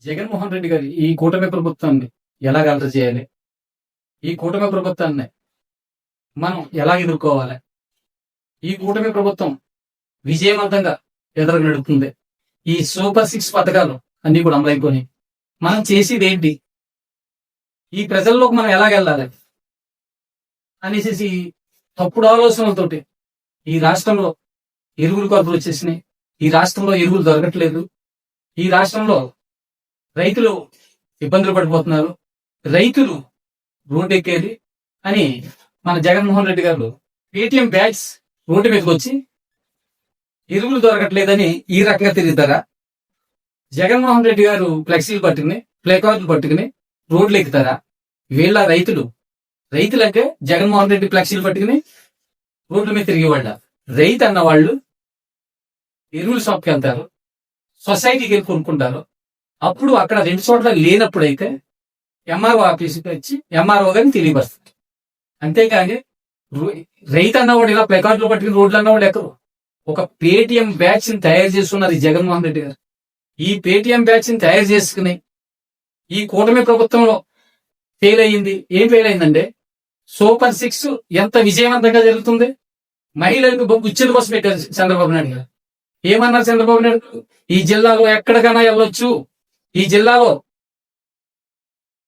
జగన్మోహన్ రెడ్డి గారి ఈ కూటమి ప్రభుత్వాన్ని ఎలా అలర చేయాలి, ఈ కూటమి ప్రభుత్వాన్ని మనం ఎలా ఎదుర్కోవాలి, ఈ కూటమి ప్రభుత్వం విజయవంతంగా ఎదురు నడుపుతుంది, ఈ సూపర్ 6 పథకాలు అన్ని కూడా అమలైపోయి మనం చేసేది ఏంటి, ఈ ప్రజల్లోకి మనం ఎలా వెళ్ళాలి అనేసి తప్పుడు ఆలోచనలతోటి ఈ రాష్ట్రంలో ఎరువుల కొరతలు వచ్చేసినాయి, ఈ రాష్ట్రంలో ఎరువులు దొరకట్లేదు, ఈ రాష్ట్రంలో రైతులు ఇబ్బందులు పడిపోతున్నారు, రైతులు రోడ్డెక్కేది అని మన జగన్మోహన్ రెడ్డి గారు పేటిఎం బ్యాగ్స్ రోడ్డు మీదకి వచ్చి ఎరువులు దొరకట్లేదని ఈ రకంగా తిరుగుతారా? జగన్మోహన్ రెడ్డి గారు ఫ్లెక్సీలు పట్టుకుని ప్లేకార్డులు పట్టుకుని రోడ్లు ఎక్కుతారా? వీళ్ళ రైతులంటే జగన్మోహన్ రెడ్డి ఫ్లెక్సీలు పట్టుకుని రోడ్ల మీద తిరిగేవాళ్ళ? రైతు అన్న వాళ్ళు ఎరువుల షాప్కి వెళ్తారు, సొసైటీకి వెళ్ళి కొనుక్కుంటారు. అప్పుడు అక్కడ 2 చోట్ల లేనప్పుడైతే ఎంఆర్ఓ ఆఫీస్కి వచ్చి ఎంఆర్ఓ గారిని తెలియపరుస్తారు. అంతేకాని రైతు అన్నవాడు ఇలా ప్లకార్డులు పట్టుకుని రోడ్లు అన్నవాడు ఎక్కరు. ఒక పేటిఎం బ్యాచ్ ని తయారు చేస్తున్నారు ఈ జగన్మోహన్ రెడ్డి గారు. ఈ పేటిఎం బ్యాచ్ ని తయారు చేసుకుని ఈ కూటమి ప్రభుత్వంలో ఫెయిల్ అయ్యింది. ఏం ఫెయిల్ అయిందంటే సూపర్ 6 ఎంత విజయవంతంగా జరుగుతుంది. మహిళలకు ఉచిత బస్సు పెట్టారు చంద్రబాబు నాయుడు గారు. ఏమన్నారు చంద్రబాబు నాయుడు? ఈ జిల్లాలో ఎక్కడికైనా వెళ్ళొచ్చు, ఈ జిల్లాలో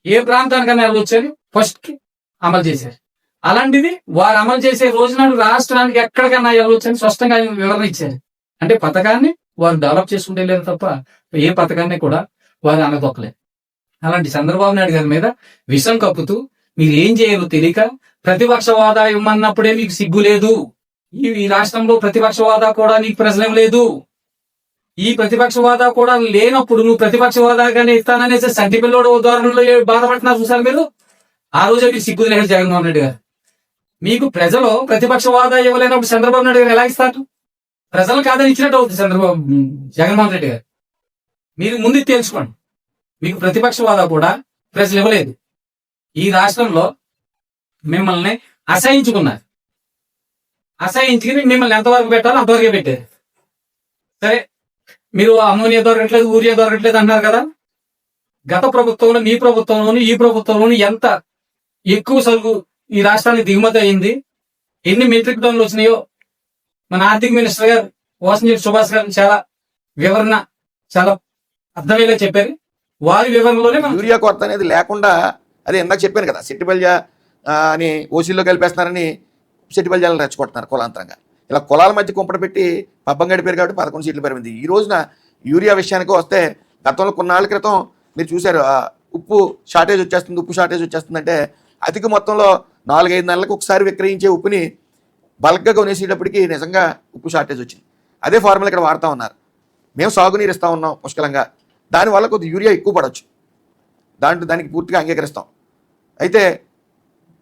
ఏ ప్రాంతానికైనా వెళ్ళొచ్చు అని ఫస్ట్ అమలు చేశారు. అలాంటిది వారు అమలు చేసే రోజునాడు రాష్ట్రానికి ఎక్కడికైనా వెళ్ళొచ్చు అని స్పష్టంగా వివరణ ఇచ్చారు. అంటే పథకాన్ని వారు డెవలప్ చేసుకుంటే లేదు తప్ప ఏ పథకాన్ని కూడా వారు అనదొక్కలేదు. అలాంటి చంద్రబాబు నాయుడు గారి మీద విషం కప్పుతూ మీరు ఏం చేయాలో తెలియక ప్రతిపక్ష హోదా ఇవ్వమన్నప్పుడే మీకు సిగ్గు లేదు. ఈ రాష్ట్రంలో ప్రతిపక్ష హోదా కూడా నీకు ప్రశ్న లేదు. ఈ ప్రతిపక్ష హోదా కూడా లేనప్పుడు నువ్వు ప్రతిపక్ష హోదాగానే ఇస్తాననేసి సంటి పిల్లోడు ఉదాహరణలో బాధపడుతున్నారు చూసారు మీరు. ఆ రోజే మీకు సిగ్గు లేదు జగన్మోహన్ రెడ్డి గారు. మీకు ప్రజలు ప్రతిపక్ష హోదా ఇవ్వలేనప్పుడు చంద్రబాబు నాయుడు గారు ఎలా ఇస్తారు? ప్రజలు కాదని ఇచ్చినట్టు అవుతుంది జగన్మోహన్ రెడ్డి గారు. మీరు ముందు తెలుసుకోండి, మీకు ప్రతిపక్ష హోదా కూడా ప్రజలు ఇవ్వలేదు. ఈ రాష్ట్రంలో మిమ్మల్ని అసహించుకున్నారు. అసహించుకుని మిమ్మల్ని ఎంతవరకు పెట్టాలో అంతవరకే పెట్టారు. సరే, మీరు అమోనియా దొరకట్లేదు, యూరియా దొరకట్లేదు అన్నారు కదా. గత ప్రభుత్వంలో మీ ప్రభుత్వంలోను ఈ ప్రభుత్వంలోను ఎంత ఎక్కువ సరుకు ఈ రాష్ట్రానికి దిగుమతి అయింది, ఎన్ని మెట్రిక్ టన్నులు వచ్చినాయో మన ఆర్థిక మినిస్టర్ గారు వాసంజీవి సుభాష్ గారు చాలా వివరణ చాలా అర్థమయ్యేలా చెప్పారు. వారి వివరణలోనే యూరియా కొరత అనేది లేకుండా, అదే ఇందాక చెప్పాను కదా, సెట్టిపల్లి అని ఓసీల్లో కలిపేస్తున్నారని సెట్టిపల్లి రెచ్చగొడుతున్నారు కులాంతరంగా. ఇలా కులాల మధ్య కుంపట పెట్టి పబ్బం గడిపారు కాబట్టి 11 సీట్లు పెరిగింది. ఈ రోజున యూరియా విషయానికి వస్తే గతంలో కొన్నాళ్ళ క్రితం మీరు చూశారు, ఉప్పు షార్టేజ్ వచ్చేస్తుందంటే అధిక మొత్తంలో 4-5 నెలలకు ఒకసారి విక్రయించే ఉప్పుని బల్క్గా కొనేసేటప్పటికి నిజంగా ఉప్పు షార్టేజ్ వచ్చింది. అదే ఫార్ములా ఇక్కడ వాడుతూ ఉన్నారు. మేము సాగునీరు ఇస్తూ ఉన్నాం పుష్కలంగా, దానివల్ల కొద్దిగా యూరియా ఎక్కువ పడవచ్చు, దానికి పూర్తిగా అంగీకరిస్తాం. అయితే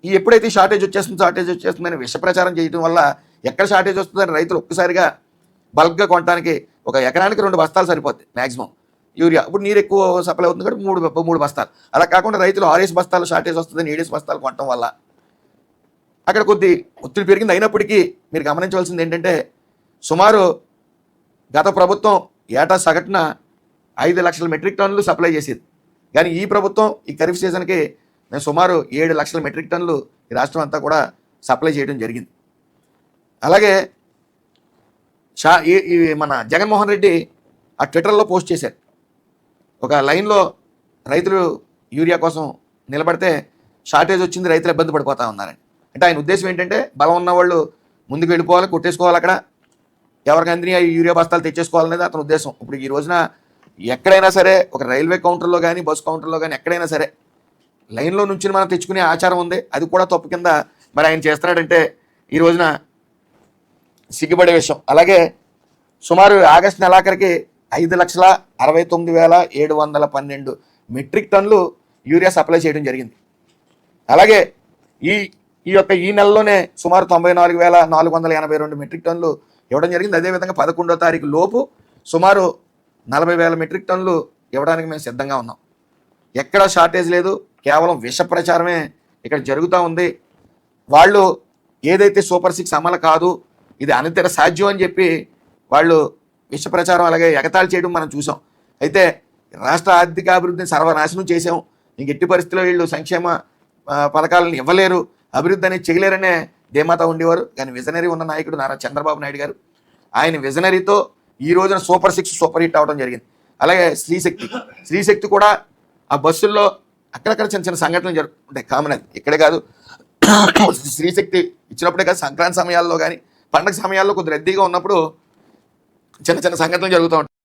ఎప్పుడైతే షార్టేజ్ వచ్చేస్తుందని విష ప్రచారం చేయడం వల్ల ఎక్కడ షార్టేజ్ వస్తుందని రైతులు ఒక్కసారిగా బల్క్గా కొనడానికి ఒక ఎకరానికి 2 బస్తాలు సరిపోద్ది మ్యాక్సిమం యూరియా. ఇప్పుడు నీరు ఎక్కువ సప్లై అవుతుంది కాబట్టి 3 బస్తాలు. అలా కాకుండా రైతులు 6 బస్తాలు షార్టేజ్ వస్తుందని 7 బస్తాలు కొనడం వల్ల అక్కడ కొద్ది ఒత్తిడి పెరిగింది. అయినప్పటికీ మీరు గమనించవలసింది ఏంటంటే, సుమారు గత ప్రభుత్వం ఏటా సగటున 5 లక్షల మెట్రిక్ టన్నులు సప్లై చేసేది. కానీ ఈ ప్రభుత్వం ఈ ఖరీఫ్ సీజన్కి మేము సుమారు 7 లక్షల మెట్రిక్ టన్నులు ఈ రాష్ట్రం అంతా కూడా సప్లై చేయడం జరిగింది. అలాగే మన జగన్మోహన్ రెడ్డి ఆ ట్విట్టర్లో పోస్ట్ చేశారు, ఒక లైన్లో రైతులు యూరియా కోసం నిలబడితే షార్టేజ్ వచ్చింది, రైతులు ఇబ్బంది పడిపోతా ఉన్నారని. అంటే ఆయన ఉద్దేశం ఏంటంటే, బలం ఉన్న వాళ్ళు ముందుకు వెళ్ళిపోవాలి, కొట్టేసుకోవాలి, అక్కడ ఎవరికి అందిని యూరియా బస్తాలు తెచ్చేసుకోవాలనేది అతని ఉద్దేశం. ఇప్పుడు ఈ రోజున ఎక్కడైనా సరే, ఒక రైల్వే కౌంటర్లో కానీ బస్సు కౌంటర్లో కానీ ఎక్కడైనా సరే లైన్లో నుంచి మనం తెచ్చుకునే ఆచారం ఉంది. అది కూడా తప్పు కింద మరి ఆయన చేస్తున్నాడంటే ఈ రోజున సిగ్గుపడే విషయం. అలాగే సుమారు ఆగస్టు నెలాఖరికి 5,69,712 మెట్రిక్ టన్నులు యూరియా సప్లై చేయడం జరిగింది. అలాగే ఈ నెలలోనే సుమారు 94,482 మెట్రిక్ టన్నులు ఇవ్వడం జరిగింది. అదేవిధంగా 11వ తారీఖు లోపు సుమారు 40,000 మెట్రిక్ టన్నులు ఇవ్వడానికి మేము సిద్ధంగా ఉన్నాం. ఎక్కడ షార్టేజ్ లేదు, కేవలం విష ప్రచారమే ఇక్కడ జరుగుతూ ఉంది. వాళ్ళు ఏదైతే సూపర్ 6 అమలు కాదు, ఇది అనితర సాధ్యం అని చెప్పి వాళ్ళు విష ప్రచారం అలాగే ఎగతాళి చేయడం మనం చూసాం. అయితే రాష్ట్ర ఆర్థిక అభివృద్ధిని సర్వనాశనం చేసాం, ఇంక ఎట్టి పరిస్థితుల్లో వీళ్ళు సంక్షేమ పథకాలను ఇవ్వలేరు, అభివృద్ధి అనేది చేయలేరనే ధీమాత ఉండేవారు. కానీ విజనరీ ఉన్న నాయకుడు నారా చంద్రబాబు నాయుడు గారు, ఆయన విజనరీతో ఈ రోజున సూపర్ 6 సూపర్ హిట్ అవడం జరిగింది. అలాగే స్త్రీశక్తి కూడా ఆ బస్సుల్లో అక్కడక్కడ చిన్న చిన్న సంఘటనలు జరుగుతుంటాయి, కామన్. అది ఇక్కడే కాదు, స్త్రీశక్తి ఇచ్చినప్పుడే కాదు, సంక్రాంతి సమయాల్లో కానీ పండగ సమయాల్లో కొద్ది రద్దీగా ఉన్నప్పుడు చిన్న చిన్న సంఘటనలు జరుగుతూ ఉంటాయి.